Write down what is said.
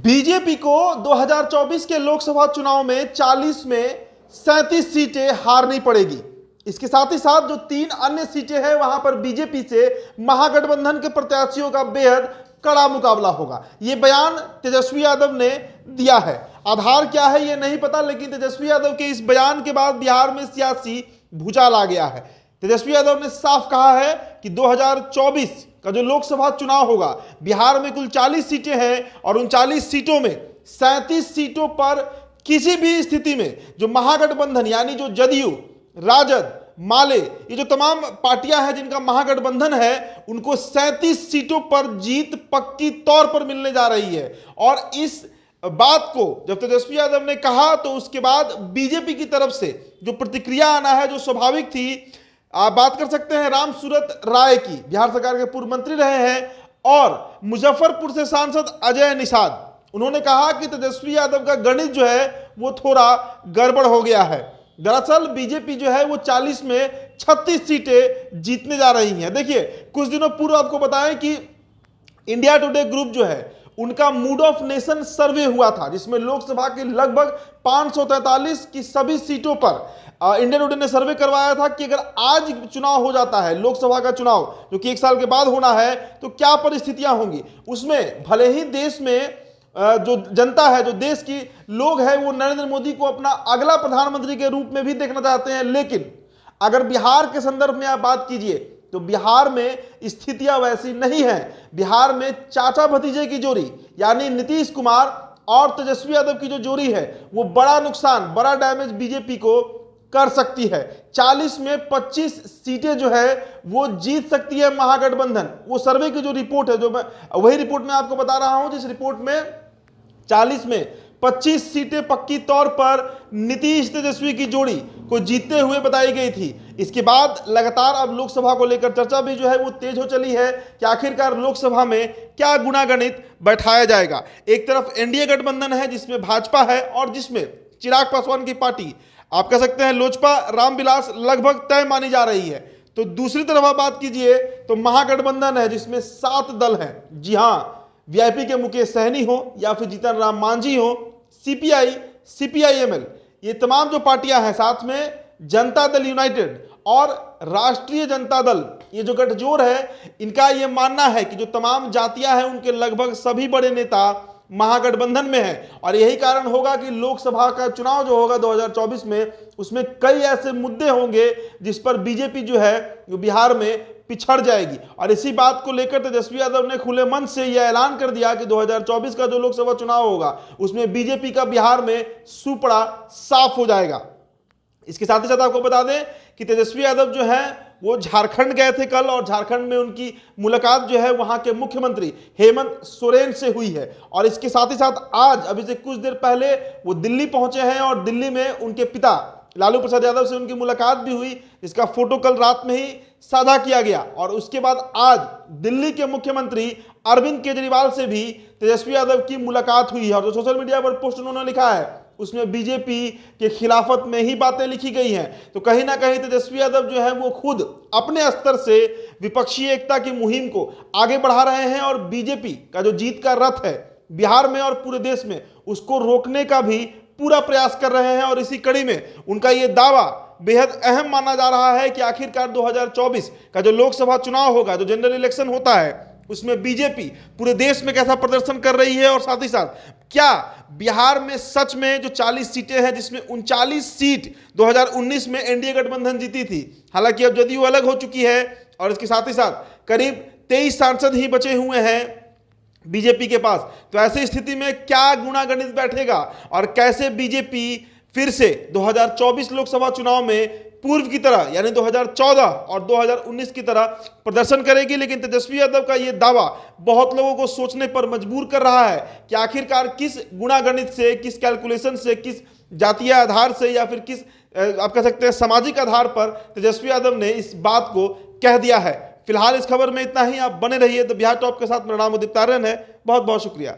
BJP को 2024 के लोकसभा चुनाव में 40 में 37 सीटें हारनी पड़ेगी। इसके साथ ही साथ जो 3 अन्य सीटें हैं वहां पर बीजेपी से महागठबंधन के प्रत्याशियों का बेहद कड़ा मुकाबला होगा। यह बयान तेजस्वी यादव ने दिया है। आधार क्या है यह नहीं पता, लेकिन तेजस्वी यादव के इस बयान के बाद बिहार में सियासी भूचाल आ गया है। तेजस्वी यादव ने साफ कहा है कि 2024 का जो लोकसभा चुनाव होगा, बिहार में कुल 40 सीटें हैं और उन 40 सीटों में 37 सीटों पर किसी भी स्थिति में जो महागठबंधन यानी जो जदयू, राजद, माले, ये जो तमाम पार्टियां हैं जिनका महागठबंधन है, उनको 37 सीटों पर जीत पक्की तौर पर मिलने जा रही है। और इस बात को जब तेजस्वी यादव ने कहा तो उसके बाद बीजेपी की तरफ से जो प्रतिक्रिया आना है, जो स्वाभाविक थी, आप बात कर सकते हैं राम सूरत राय की, बिहार सरकार के पूर्व मंत्री रहे हैं, और मुजफ्फरपुर से सांसद अजय निषाद। उन्होंने कहा कि तेजस्वी यादव का गणित जो है वो थोड़ा गड़बड़ हो गया है। दरअसल बीजेपी जो है वो 40 में 36 सीटें जीतने जा रही हैं। देखिए, कुछ दिनों पूर्व आपको बताएं कि इंडिया टुडे ग्रुप जो है उनका मूड ऑफ नेशन सर्वे हुआ था, जिसमें लोकसभा के लगभग 543 की सभी सीटों पर इंडिया टुडे ने सर्वे करवाया था कि अगर आज चुनाव हो जाता है, लोकसभा का चुनाव जो कि 1 साल के बाद होना है, तो क्या परिस्थितियां होंगी। उसमें भले ही देश में जो जनता है, जो देश की लोग हैं, वो नरेंद्र मोदी को अपना अगला प्रधानमंत्री के रूप में भी देखना चाहते हैं, लेकिन अगर बिहार के संदर्भ में आप बात कीजिए तो बिहार में स्थितियां वैसी नहीं है। बिहार में चाचा भतीजे की जोड़ी यानी नीतीश कुमार और तेजस्वी यादव की जो जोड़ी है वो बड़ा नुकसान, बड़ा डैमेज बीजेपी को कर सकती है। 40 में 25 सीटें जो है वो जीत सकती है महागठबंधन। वो सर्वे की जो रिपोर्ट है, जो मैं वही रिपोर्ट में आपको बता रहा हूं, जिस रिपोर्ट में 40 में 25 सीटें पक्की तौर पर नीतीश तेजस्वी की जोड़ी को जीतते हुए बताई गई थी। इसके बाद लगातार अब लोकसभा को लेकर चर्चा भी जो है वो तेज हो चली है कि आखिरकार लोकसभा में क्या गुणागणित बैठाया जाएगा। एक तरफ एनडीए गठबंधन है जिसमें भाजपा है और जिसमें चिराग पासवान की पार्टी, आप कह सकते हैं लोजपा, रामविलास लगभग तय मानी जा रही है। तो दूसरी तरफ आप बात कीजिए तो महागठबंधन है जिसमें 7 दल हैं। जी हाँ, वीआईपी के मुकेश सहनी हो या फिर जीतन राम मांझी हो, सीपीआई, सीपीआईएमएल, ये तमाम जो पार्टियां हैं, साथ में जनता दल यूनाइटेड और राष्ट्रीय जनता दल, ये जो गठजोड़ है, इनका ये मानना है कि जो तमाम जातियां हैं उनके लगभग सभी बड़े नेता महागठबंधन में है। और यही कारण होगा कि लोकसभा का चुनाव जो होगा 2024 में, उसमें कई ऐसे मुद्दे होंगे जिस पर बीजेपी जो है वो बिहार में पिछड़ जाएगी। और इसी बात को लेकर तेजस्वी यादव ने खुले मन से यह ऐलान कर दिया कि 2024 का जो लोकसभा चुनाव होगा उसमें बीजेपी का बिहार में सुपड़ा साफ हो जाएगा। इसके साथ ही साथ आपको बता दें कि तेजस्वी यादव जो है वो झारखंड गए थे कल, और झारखंड में उनकी मुलाकात जो है वहां के मुख्यमंत्री हेमंत सोरेन से हुई है। और इसके साथ ही साथ आज अभी से कुछ देर पहले वो दिल्ली पहुंचे हैं और दिल्ली में उनके पिता लालू प्रसाद यादव से उनकी मुलाकात भी हुई, जिसका फोटो कल रात में ही साझा किया गया। और उसके बाद आज दिल्ली के मुख्यमंत्री अरविंद केजरीवाल से भी तेजस्वी यादव की मुलाकात हुई है। और जो सोशल मीडिया पर पोस्ट उन्होंने लिखा है उसमें बीजेपी के खिलाफत में ही बातें लिखी गई हैं। तो कहीं ना कहीं तेजस्वी यादव जो है वो खुद अपने स्तर से विपक्षी एकता की मुहिम को आगे बढ़ा रहे हैं और बीजेपी का जो जीत का रथ है बिहार में और पूरे देश में, उसको रोकने का भी पूरा प्रयास कर रहे हैं। और इसी कड़ी में उनका ये दावा बेहद अहम माना जा रहा है कि आखिरकार 2024 का जो लोकसभा चुनाव होगा, जो जनरल इलेक्शन होता है, उसमें बीजेपी पूरे देश में कैसा प्रदर्शन कर रही है। और साथ ही साथ क्या बिहार में सच में जो 40 सीटें हैं, जिसमें 39 सीट 2019 में एनडीए गठबंधन जीती थी, हालांकि अब जदयू अलग हो चुकी है, और इसके साथ ही साथ करीब 23 सांसद ही बचे हुए हैं बीजेपी के पास। तो ऐसी स्थिति में क्या गुणागणित बैठेगा और कैसे बीजेपी फिर से 2024 लोकसभा चुनाव में पूर्व की तरह यानी 2014 और 2019 की तरह प्रदर्शन करेगी। लेकिन तेजस्वी यादव का यह दावा बहुत लोगों को सोचने पर मजबूर कर रहा है कि आखिरकार किस गुणागणित से, किस कैलकुलेशन से, किस जातीय आधार से या फिर किस आप कह सकते हैं सामाजिक आधार पर तेजस्वी यादव ने इस बात को कह दिया है। फिलहाल इस खबर में इतना ही। आप बने रहिए द बिहार टॉप के साथ। मेरा नाम उदित तारण है। बहुत बहुत शुक्रिया।